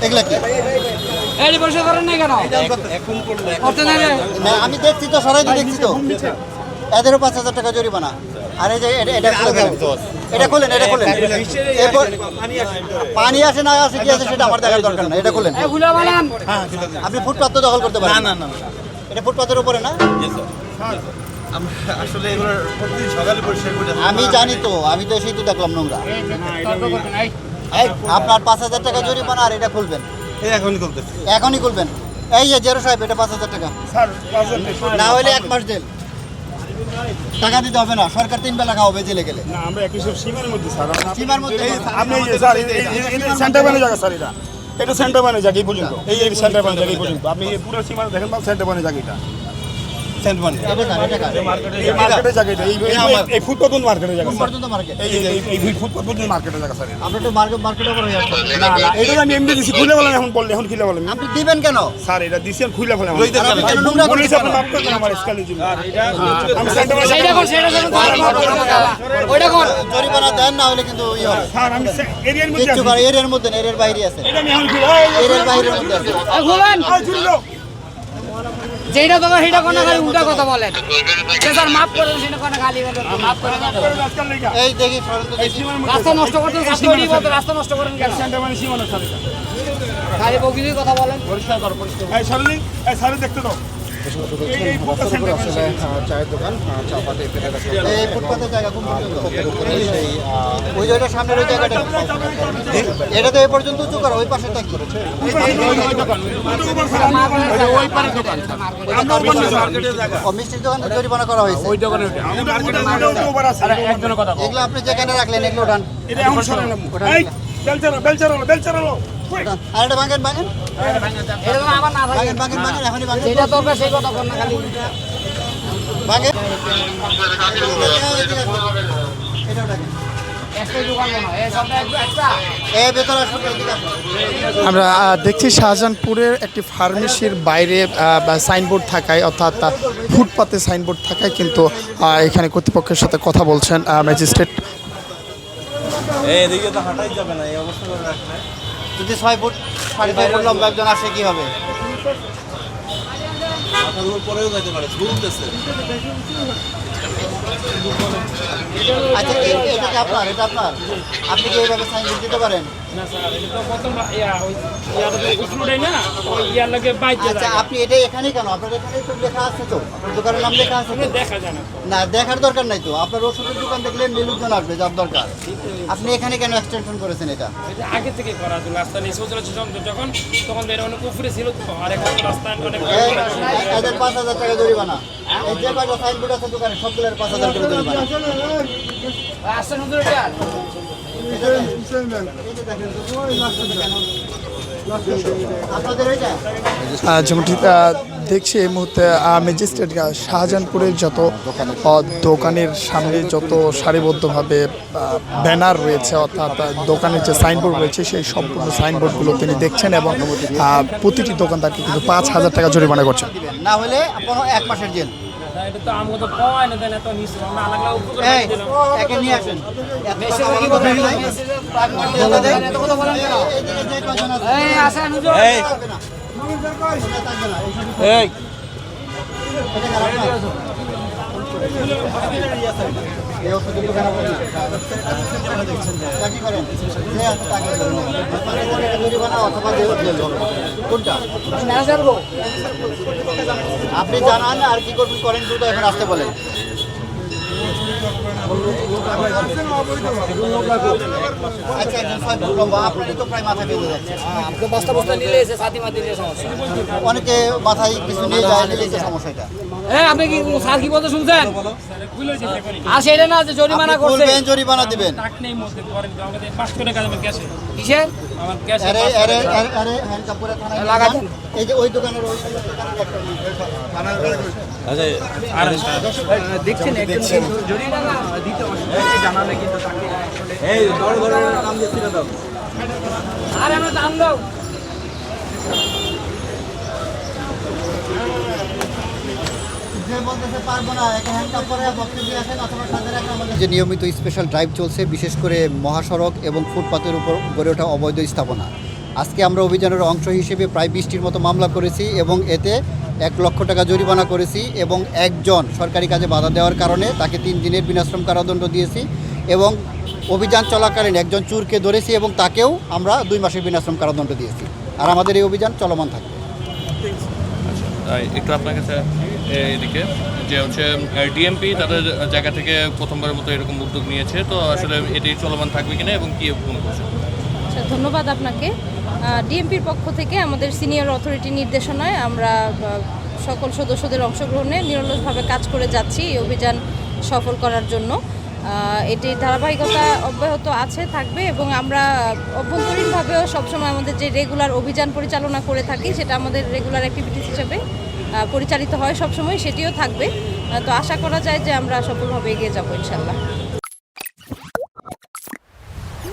এগুলা কি? এই পরিষ্কার করেন না কেন? করতে না না আমি দেখছি তো, সরাই দেখছি তো, এদেরও 5,000 টাকা জরিমানা। আর এই যে এটা খোলেন, এটা খোলেন। এরপর পানি আসে না আসে কি আছে সেটা আমার দেখার দরকার না, এটা খোলেন। আপনি ফুটপাত তো দখল করতে পারেন না? এটা ফুটপাতের উপরে না? আসলে এগুলো প্রতিদিন সকালে পরিষ্কার করে আমি জানি তো, আমি তো এসেই তো দেখলাম নোংরা। আপনার 5,000 টাকা জরিমানা, আর এটা খুলবেন এখনই করতেছি। এখনই খুলবেন। এই যে জেরো সাহেব, এটা 5,000 টাকা, না হলে 1 মাস জেল। টাকা দিতে হবে না, সরকার 3 বেলা খাওয়াবে জেলে গেলে। না আমরা একই সব সীমার মধ্যে স্যার। সীমার মধ্যে আপনি এই যে স্যার সেন্টার বানিয়ে জায়গা স্যার, এটা সেন্টার বানিয়ে জায়গা এই পর্যন্ত, এই সেন্টার বানিয়ে জায়গা এই পর্যন্ত। আপনি এই পুরো সীমা দেখেন বা সেন্টার বানিয়ে জায়গা এটা মার্কেটের জায়গা, এই ফুটপাত মার্কেটের জায়গা পর্যন্ত মার্কেট। এই ফুটপাত মার্কেটের জায়গা স্যার। আপনি তো মার্কেট ওপর হয়ে যাচ্ছে। না না এটা আমি এমনি দিছি, খুলে বলেন এখন, বললে এখন খুলে বলেন। আপনি দিবেন কেন স্যার এটা দিছি আমি খুলে বলেন। নোংরা পুলিশ আপনি মাফ করবেন আমার স্কালের জন্য। আমি সেন্টার সেইটা কোন সেটা কোন ওইটা কোন জরিমানা দেন, না হলে কিন্তু হবে। স্যার আমি এরিয়ার মধ্যে কিচ্ছু করে, এরিয়ার মধ্যে না, এরিয়ার বাইরে আছে, এটা আমি এখন খুলে এরিয়ার বাইরের মধ্যে আছে। খুলেন ঝুললো। যেটা তো সেটা কোন খালি উল্টা কথা বলেন। স্যার মাফ করেন, সেটা কোন খালি মাফ করে দেন। আজকাল লেখা এই দেখি সরেন তো দেখি। রাস্তা নষ্ট করতেন, রাস্তা নষ্ট করেন কেন? সেন্টার মানে সীমানা স্যার এটা। খালি বকিদের কথা বলেন। পরিষ্কার করো, পরিষ্কার করো। এই সরলি এই স্যার দেখতে দাও। এই ফুটপাত সেন্টার আসলে চায়ের দোকান চা পাতে ফেলে রাখা। এই ফুটপাতের জায়গা কোন পর্যন্ত? ওই যে ওইটা সামনের ওই জায়গাটা, এটা তো এই পর্যন্ত উঁচু করো, ওই পাশেটা কি? ও মিষ্টির দোকান জরিমানা করা হয়েছে। এগুলো আপনি যেখানে রাখলেন এগুলো উঠান। এটা এখন সরে না। এই বেলচারালো আর এটা ভাঙেন, ভাঙেন, এটা তো আমার না থাকে। ভাঙেন, ভাঙেন, ভাঙেন, এখনই ভাঙেন, যেটা দরকার সেই কথা কোন না খালি। ভাঙেন। এটা উঠান। একটাই দোকান মনে হয়, এই সবটা একটা। এই ভেতরে আসুন, এদিকে আসুন। আমরা দেখছি শাহজাহানপুরের একটি ফার্মেসির বাইরে সাইনবোর্ড থাকায়, অর্থাৎ ফুটপাতে সাইনবোর্ড থাকায় কিন্তু এখানে কর্তৃপক্ষের সাথে কথা বলছেন ম্যাজিস্ট্রেট। এদিকে তো হাঁটাই যাবে না এই অবস্থা করে রাখলে। যদি 6 ফুট 5.5 ফুট লম্বা একজন আসে কি হবে? মাথার উপর পরেও যেতে পারে, ঝুলতেছে। আচ্ছা এটা কি আপনার? এটা আপনার? আপনি কি এইভাবে সাইনবোর্ড দিতে পারেন? না স্যার এটা তো প্রথম উঠলোটাই না ওই ইয়ার লাগে বাইতে আচ্ছা আপনি এটা এখানেই কেন? আপনার এখানেই তো লেখা আছে তো, আপনার দোকানের নাম লেখা আছে তো। দেখা যায় না। না দেখার দরকার নাই তো, আপনার ওষুধের দোকান দেখলে লোকজন আসবে, যার দরকার। আপনি এখানে কেন এক্সটেনশন করেছেন এটা? এটা আগে থেকে করা ছিল, রাস্তা নিয়ে সচরাচর যখন তখন তো এটা অনেক উপরে ছিল তো, আর এখন রাস্তা অনেক এদের 5,000 টাকা জরিমানা। এই যে কয়টা সাইনবোর্ড আছে দোকানে সবগুলোর 5,000 করে জরিমানা। রাস্তা নতুন এটা। আপনাদের ওইটা যেমনটি দেখছি এই মুহূর্তে ম্যাজিস্ট্রেট শাহজাহানপুরের যত দোকানের সামনে যত সারিবদ্ধভাবে ব্যানার রয়েছে, অর্থাৎ দোকানের যে সাইনবোর্ড রয়েছে সেই সম্পূর্ণ সাইনবোর্ডগুলো তিনি দেখছেন এবং প্রতিটি দোকানদারকে কিন্তু 5,000 টাকা জরিমানা করছেন। দিবেন, না হলে 1 মাসের জেল। এটা তো আমাকে তো পাওয়াই না দেন, এত নিচে আমরা আলাদা উপরে এই একে নিয়ে আসেন। মেসে কি বলেন? মেসেজে এত কথা বলেন কেন? এইদিকে যে কয়জন আছে এই আসেন হুজুর। এই এই এই ওষুধের দোকান আপনার না? কি করেন? যে আছে তাকে জরিমানা অথবা জেল হবে। কোনটা? ম্যানেজার গো। আপনি জানান আর কি করবেন করেন, দ্রুত এখন আসতে বলেন। আচ্ছা একজন 6 ফুট লম্বা, আপনারই তো প্রায় মাথা বেঁধে যাচ্ছে। আপনি বস্তা বস্তা নিলে এসে সাথী মাতি দিয়ে সমস্যা। অনেকে মাথায় কিছু নিয়ে যায়, নিলেই তো সমস্যা এটা। হ্যাঁ আপনি কি স্যার কি বলতে শুনছেন? আর সেটা না যে জরিমানা আপনি করছে। খুলবেন, জরিমানা দিবেন। টাক নেই মধ্যে করেন তো আমাদের 500 টাকা আমার ক্যাশে, কিসের? আমার ক্যাশে আরে আরে আরে হ্যান্ডকাপুরে থানায় লাগাতেন। এই যে ওই দোকানের ওই দোকানের একটা থানার আচ্ছা আর দেখছেন একজন জরিমানা দিতে অসুবিধা জানালে কিন্তু তাকে এই বড় বড় নাম দিয়ে ছিল দাও। আর আমরা দাম দাও। যে নিয়মিত স্পেশাল ড্রাইভ চলছে, বিশেষ করে মহাসড়ক এবং ফুটপাতের উপর গড়ে ওঠা অবৈধ স্থাপনা, আজকে আমরা অভিযানের অংশ হিসেবে প্রায় 20টির মতো মামলা করেছি এবং এতে 1 লক্ষ টাকা জরিমানা করেছি এবং একজন সরকারি কাজে বাধা দেওয়ার কারণে তাকে 3 দিনের বিনাশ্রম কারাদণ্ড দিয়েছি এবং অভিযান চলাকালীন একজন চোরকে ধরেছি এবং তাকেও আমরা 2 মাসের বিনাশ্রম কারাদণ্ড দিয়েছি। আর আমাদের এই অভিযান চলমান থাকবে। একটু আপনার কাছে এদিকে যে হচ্ছে ডিএমপি তাদের জায়গা থেকে প্রথমবারের মতো এরকম উদ্যোগ নিয়েছে, তো আসলে এটি চলমান থাকবে কিনা এবং কি মনে করছেন? আচ্ছা, ধন্যবাদ আপনাকে। ডিএমপির পক্ষ থেকে আমাদের সিনিয়র অথরিটি নির্দেশনায় আমরা সকল সদস্যদের অংশগ্রহণে নিরলসভাবে কাজ করে যাচ্ছি এই অভিযান সফল করার জন্য। এটির ধারাবাহিকতা অব্যাহত আছে, থাকবে এবং আমরা অভ্যন্তরীণভাবেও সবসময় আমাদের যে রেগুলার অভিযান পরিচালনা করে থাকি সেটা আমাদের রেগুলার অ্যাক্টিভিটিস হিসেবে পরিচালিত হয় সবসময়, সেটিও থাকবে। তো আশা করা যায় যে আমরা সফলভাবে এগিয়ে যাবো ইনশাল্লাহ।